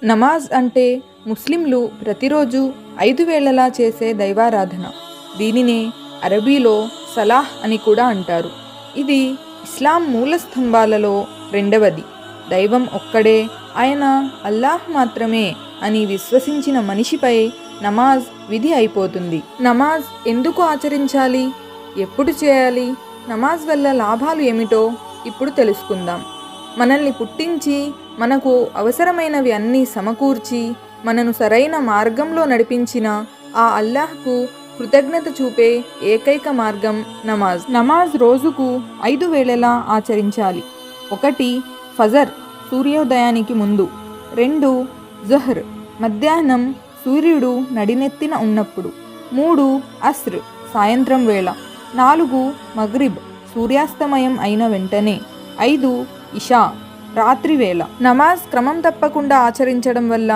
నమాజ్ అంటే ముస్లింలు ప్రతిరోజు 5 వేళలా చేసే దైవారాధన. దీనినే అరబీలో సలాహ్ అని కూడా అంటారు. ఇది ఇస్లాం మూల స్తంభాలలో రెండవది. దైవం ఒక్కడే, ఆయన అల్లాహ్ మాత్రమే అని విశ్వసించిన మనిషిపై నమాజ్ విధి అయిపోతుంది. నమాజ్ ఎందుకు ఆచరించాలి, ఎప్పుడు చేయాలి, నమాజ్ వల్ల లాభాలు ఏమిటో ఇప్పుడు తెలుసుకుందాం. మనల్ని పుట్టించి మనకు అవసరమైనవి అన్నీ సమకూర్చి మనను సరైన మార్గంలో నడిపించిన ఆ అల్లాహ్కు కృతజ్ఞత చూపే ఏకైక మార్గం నమాజ్. నమాజ్ రోజుకు 5 వేళలా ఆచరించాలి. 1 ఫజర్ సూర్యోదయానికి ముందు, 2 జుహర్ మధ్యాహ్నం సూర్యుడు నడినెత్తిన ఉన్నప్పుడు, 3 అస్ర్ సాయంత్రం వేళ, 4 మగ్రిబ్ సూర్యాస్తమయం అయిన వెంటనే, 5 ఇషా రాత్రి వేళ. నమాజ్ క్రమం తప్పకుండా ఆచరించడం వల్ల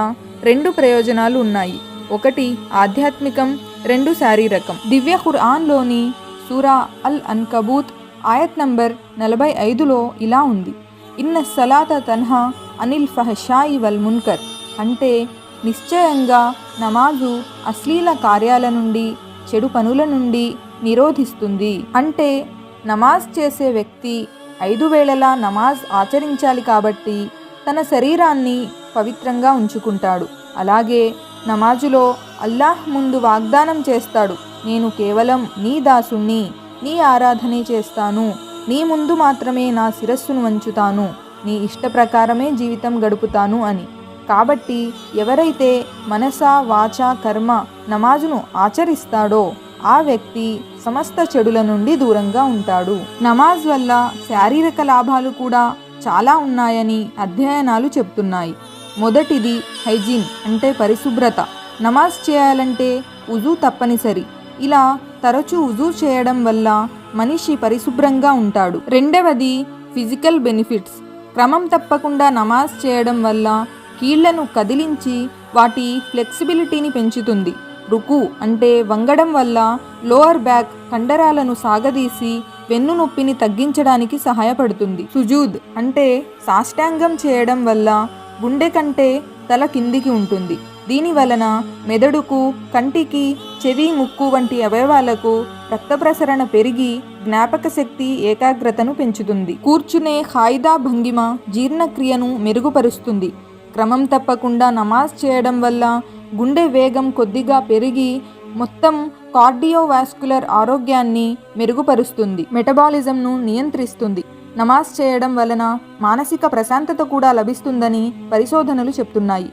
2 ప్రయోజనాలు ఉన్నాయి. 1 ఆధ్యాత్మికం, 2 శారీరకం. దివ్య ఖురాన్లోని సూరా అల్ అన్కబూత్ ఆయత్ నంబర్ 45లో ఇలా ఉంది: ఇన్న సలాత తన్హా అనిల్ ఫహషాయి వల్ మున్కర్. అంటే నిశ్చయంగా నమాజు అశ్లీల కార్యాల నుండి, చెడు పనుల నుండి నిరోధిస్తుంది. అంటే నమాజ్ చేసే వ్యక్తి 5 వేళలా నమాజ్ ఆచరించాలి కాబట్టి తన శరీరాన్ని పవిత్రంగా ఉంచుకుంటాడు. అలాగే నమాజులో అల్లాహ్ ముందు వాగ్దానం చేస్తాడు: నేను కేవలం నీ దాసుణ్ణి, నీ ఆరాధనే చేస్తాను, నీ ముందు మాత్రమే నా శిరస్సును వంచుతాను, నీ ఇష్ట ప్రకారమే జీవితం గడుపుతాను అని. కాబట్టి ఎవరైతే మనసా వాచా కర్మ నమాజును ఆచరిస్తాడో ఆ వ్యక్తి సమస్త చెడుల నుండి దూరంగా ఉంటాడు. నమాజ్ వల్ల శారీరక లాభాలు కూడా చాలా ఉన్నాయని అధ్యయనాలు చెప్తున్నాయి. మొదటిది హైజీన్, అంటే పరిశుభ్రత. నమాజ్ చేయాలంటే ఉజూ తప్పనిసరి. ఇలా తరచూ ఉజూ చేయడం వల్ల మనిషి పరిశుభ్రంగా ఉంటాడు. రెండవది ఫిజికల్ బెనిఫిట్స్. క్రమం తప్పకుండా నమాజ్ చేయడం వల్ల కీళ్లను కదిలించి వాటి ఫ్లెక్సిబిలిటీని పెంచుతుంది. రుకు అంటే వంగడం వల్ల లోవర్ బ్యాక్ కండరాలను సాగదీసి వెన్ను నొప్పిని తగ్గించడానికి సహాయపడుతుంది. సుజూద్ అంటే సాష్టాంగం చేయడం వల్ల గుండె కంటే తల కిందికి ఉంటుంది. దీని వలన మెదడుకు, కంటికి, చెవి, ముక్కు వంటి అవయవాలకు రక్త ప్రసరణ పెరిగి జ్ఞాపక శక్తి, ఏకాగ్రతను పెంచుతుంది. కూర్చునే ఖాయిదా భంగిమ జీర్ణక్రియను మెరుగుపరుస్తుంది. క్రమం తప్పకుండా నమాజ్ చేయడం వల్ల గుండె వేగం కొద్దిగా పెరిగి మొత్తం కార్డియోవాస్కులర్ ఆరోగ్యాన్ని మెరుగుపరుస్తుంది, మెటబాలిజంను నియంత్రిస్తుంది. నమాజ్ చేయడం వలన మానసిక ప్రశాంతత కూడా లభిస్తుందని పరిశోధనలు చెప్తున్నాయి.